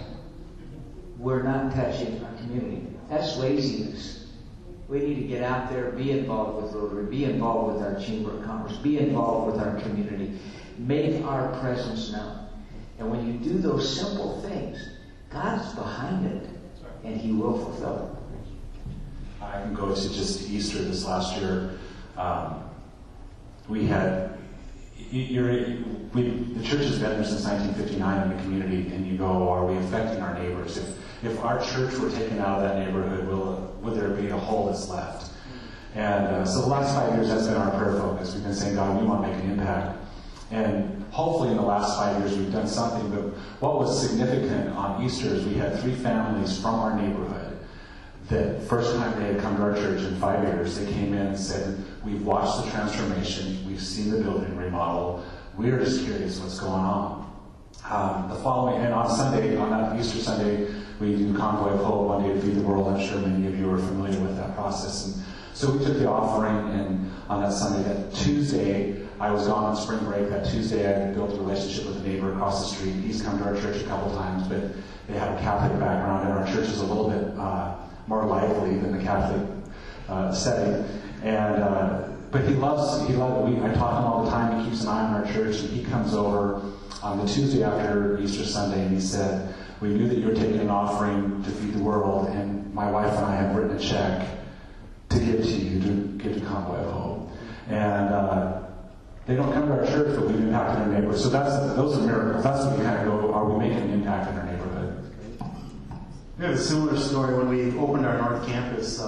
we're not touching our community. That's laziness. We need to get out there, be involved with Rotary, be involved with our Chamber of Commerce, be involved with our community, make our presence known. And when you do those simple things, God's behind it, and He will fulfill it. I can go to just Easter this last year. We had, the church has been there since 1959 in the community, and you go, are we affecting our neighbors? If our church were taken out of that neighborhood, would there be a hole that's left? And so the last 5 years, that's been our prayer focus. We've been saying, God, we want to make an impact. And hopefully in the last 5 years we've done something. But what was significant on Easter is we had 3 families from our neighborhood that first time they had come to our church in 5 years, they came in and said, we've watched the transformation, we've seen the building remodel, we're just curious what's going on. And on Sunday, on that Easter Sunday, we do Convoy of Hope, One Day to Feed the World. I'm sure many of you are familiar with that process. And so we took the offering, and on that Sunday, that Tuesday, I was gone on spring break. That Tuesday, I built a relationship with a neighbor across the street. He's come to our church a couple times, but they have a Catholic background, and our church is a little bit more lively than the Catholic setting. And but he loves. I talk to him all the time. He keeps an eye on our church, and he comes over on the Tuesday after Easter Sunday, and he said, "We knew that you were taking an offering to feed the world, and my wife and I have written a check to give to you, to give to Convoy of Hope." And they don't come to our church, but we've impacted our neighborhood. So those are miracles. That's what we kind of go, are we making an impact in our neighborhood? We have a similar story when we opened our North Campus.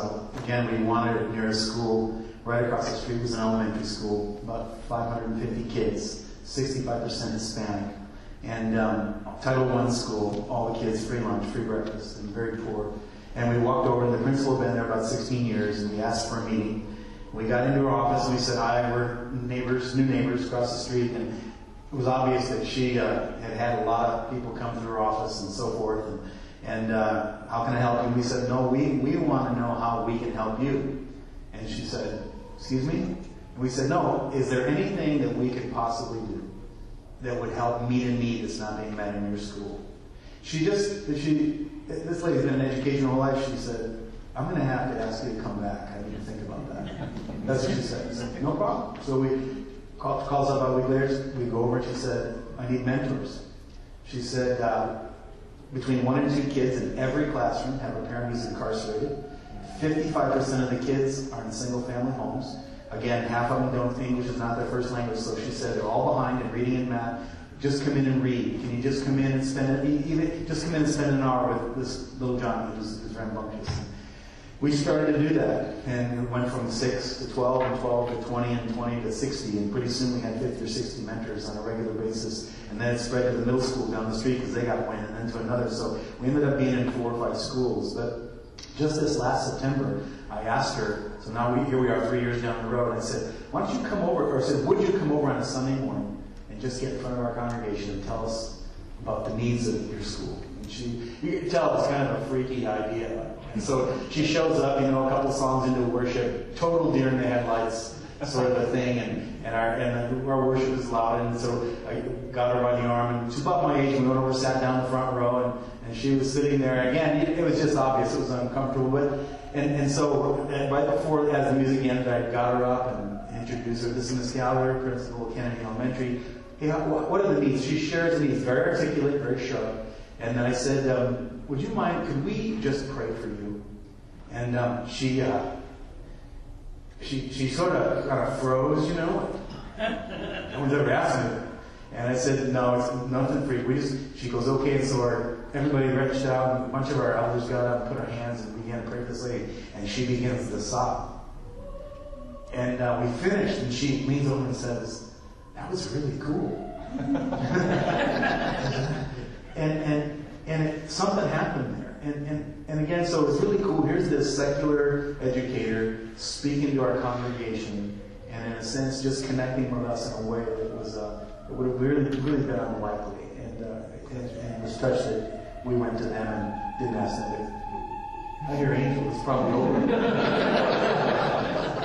Again, we wanted it near a school right across the street. It was an elementary school, about 550 kids, 65% Hispanic. And Title I school, all the kids, free lunch, free breakfast, and very poor. And we walked over, and the principal had been there about 16 years, and we asked for a meeting. We got into her office, and we said, hi, we're neighbors, new neighbors across the street. And it was obvious that she had a lot of people come to her office and so forth. And how can I help you? And we said, no, we want to know how we can help you. And she said, excuse me? And we said, no, is there anything that we could possibly do that would help meet a need that's not being met in your school? This lady's been in education her whole life. She said, I'm going to have to ask you to come back. I need to think about that. That's what she said. I said, no problem. So we calls up about a week later. We go over and she said, I need mentors. She said between 1 and 2 kids in every classroom have a parent who's incarcerated. 55% of the kids are in single-family homes. Again, half of them don't, English is not their first language, so she said they're all behind in reading and math. Just come in and read. Can you just come in and spend an hour with this little Johnny who's rambunctious? We started to do that, and it went from 6 to 12, and 12 to 20, and 20 to 60, and pretty soon we had 50 or 60 mentors on a regular basis, and then it spread to the middle school down the street because they got wind, and then to another, so we ended up being in 4 or 5 schools. But just this last September, I asked her, so now here we are 3 years down the road, and I said, why don't you come over, or I said, would you come over on a Sunday morning and just get in front of our congregation and tell us about the needs of your school? And you can tell it's kind of a freaky idea. And so she shows up, a couple songs into worship, total deer in the headlights sort of a thing, and our worship is loud, and so I got her by the arm, and she's about my age, we went over, sat down in the front row, and she was sitting there. Again, it was just obvious, it was uncomfortable, but so right before, as the music ended, I got her up and introduced her. This is Miss Gallagher, principal of Kennedy Elementary. Hey, what are the needs? She shares the needs, very articulate, very sharp. And then I said, would you mind, could we just pray for you? And she sort of kind of froze, No one's ever asked me that. And I said, no, it's nothing for you. She goes, okay. And so everybody reached out, and a bunch of our elders got up and put our hands and began to pray for this lady. And she begins to sob. And we finished, and she leans over and says, that was really cool. And something happened there. And again, so it's really cool. Here's this secular educator speaking to our congregation, and in a sense, just connecting with us in a way that was it would have really been unlikely. And it was touched that we went to them and didn't ask them. I hear angel. It's probably over.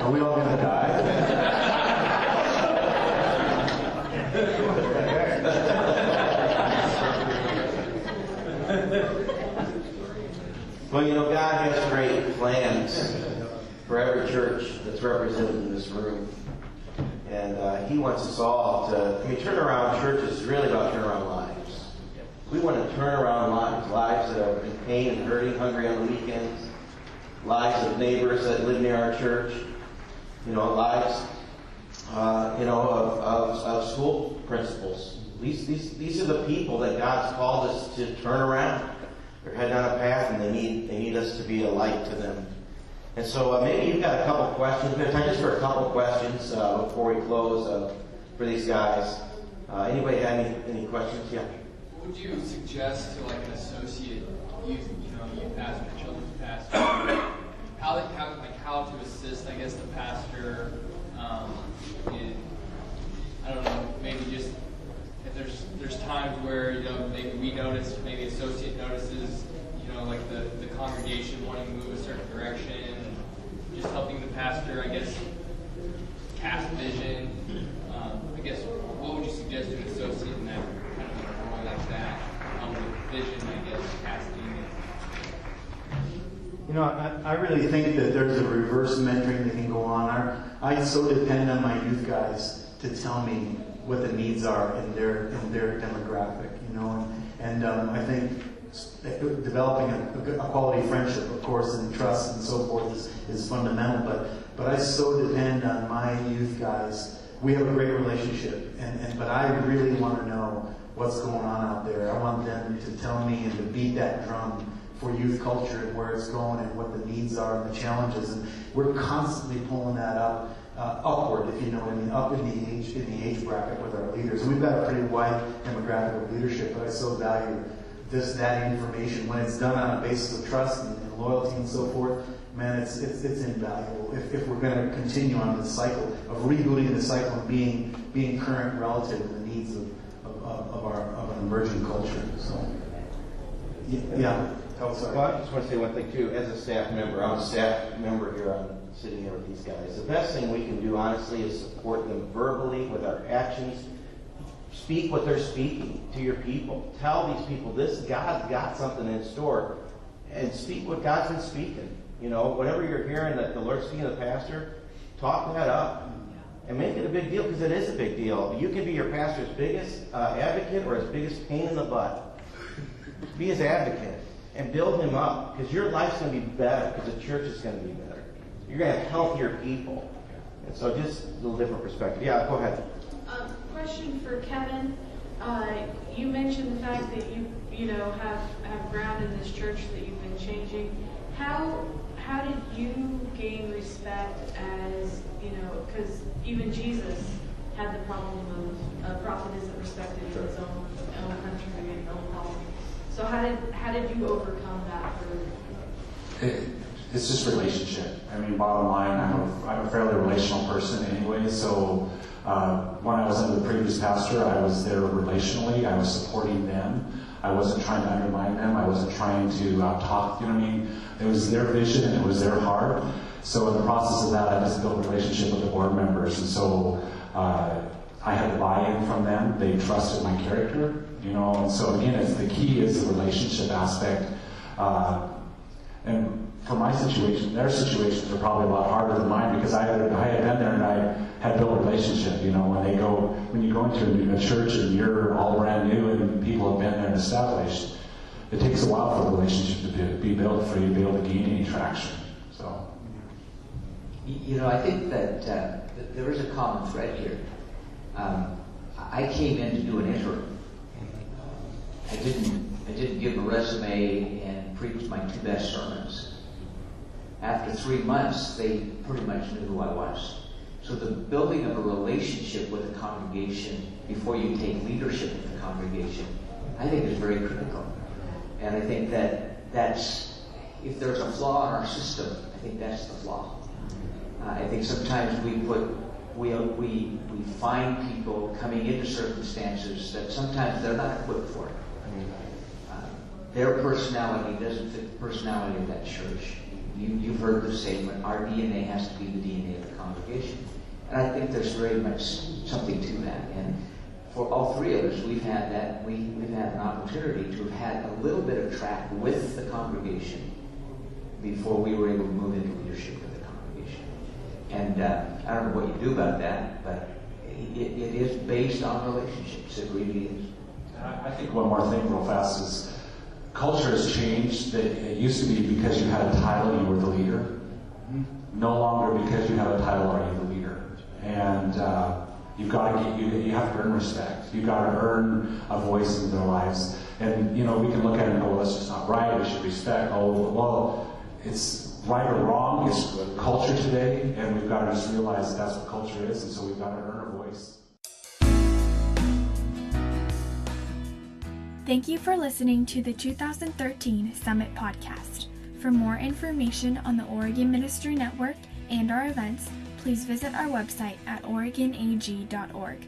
Are we all going to die? Well, God has great plans for every church that's represented in this room. And He wants us all to, turn around churches is really about turn around lives. We want to turn around lives that are in pain and hurting, hungry on the weekends, lives of neighbors that live near our church, lives, of school principals. These are the people that God's called us to turn around. They're heading on a path, and they need us to be a light to them. And so maybe you've got a couple questions. We have time just for a couple questions before we close for these guys. Anybody have any questions? Yeah. What would you suggest to like an associate youth pastor, children's pastor, how to assist, I guess, the pastor in, I don't know, maybe just if there's times where maybe we notice, maybe associate notices, like the congregation wanting to move a certain direction, and just helping the pastor, I guess, cast vision. I guess what would you suggest to an associate in that kind of a role like that, with vision, I guess, casting? I really think that there's a reverse mentoring that can go on. I so depend on my youth guys to tell me what the needs are in their demographic, and I think developing a quality friendship, of course, and trust and so forth is fundamental. But I so depend on my youth guys. We have a great relationship, but I really want to know what's going on out there. I want them to tell me and to beat that drum for youth culture and where it's going and what the needs are and the challenges. And we're constantly pulling that up. Upward, if you know what I mean, up in the age bracket with our leaders. And we've got a pretty wide demographic of leadership, but I so value that information when it's done on a basis of trust and loyalty and so forth. Man, it's invaluable if we're going to continue on this cycle of rebooting the cycle and being current relative to the needs of an emerging culture. So, yeah. Oh, sorry. Well, I just want to say one thing too. As a staff member, I'm a staff member here. I'm sitting here with these guys. The best thing we can do, honestly, is support them verbally with our actions. Speak what they're speaking to your people. Tell these people this. God's got something in store, and speak what God's been speaking. Whatever you're hearing that the Lord's speaking to the pastor, talk that up and make it a big deal because it is a big deal. You can be your pastor's biggest advocate or his biggest pain in the butt. Be his advocate and build him up because your life's going to be better because the church is going to be better. You're going to have healthier people. And so just a little different perspective. Yeah, go ahead. Question for Kevin. You mentioned the fact that you have ground in this church that you've been changing. How did you gain respect as, because even Jesus had the problem of a prophet isn't respected in his own country and own home. So how did you overcome that? It's just relationship. I mean, bottom line, I'm a fairly relational person anyway, so when I was under the previous pastor, I was there relationally. I was supporting them. I wasn't trying to undermine them. I wasn't trying to talk, you know what I mean? It was their vision and it was their heart. So in the process of that, I just built a relationship with the board members. And so I had the buy-in from them. They trusted my character, and so again, the key is the relationship aspect. And for my situation, their situations are probably a lot harder than mine because I had been there and I had built a relationship. When you go into a church and you're all brand new and people have been there and established, it takes a while for the relationship to be built for you to be able to gain any traction. So, I think that there is a common thread here. I came in to do an interim. I didn't give a resume and preach my 2 best sermons. After 3 months, they pretty much knew who I was. So the building of a relationship with the congregation before you take leadership of the congregation, I think is very critical. And I think that's, if there's a flaw in our system, I think that's the flaw. I think sometimes we find people coming into circumstances that sometimes they're not equipped for it. Their personality doesn't fit the personality of that church. You've heard the statement, our DNA has to be the DNA of the congregation. And I think there's very much something to that. And for all 3 of us, we've had that. We've had an opportunity to have had a little bit of track with the congregation before we were able to move into leadership with the congregation. And I don't know what you do about that, but it is based on relationships. It really is. I think one more thing real fast is culture has changed. It used to be because you had a title, you were the leader. No longer because you have a title are you the leader. And you have to earn respect. You've got to earn a voice in their lives. And we can look at it and go, well, that's just not right. We should respect. Oh, well, it's right or wrong. It's culture today, and we've got to just realize that's what culture is, and so we've got to earn our voice. Thank you for listening to the 2013 Summit Podcast. For more information on the Oregon Ministry Network and our events, please visit our website at oregonag.org.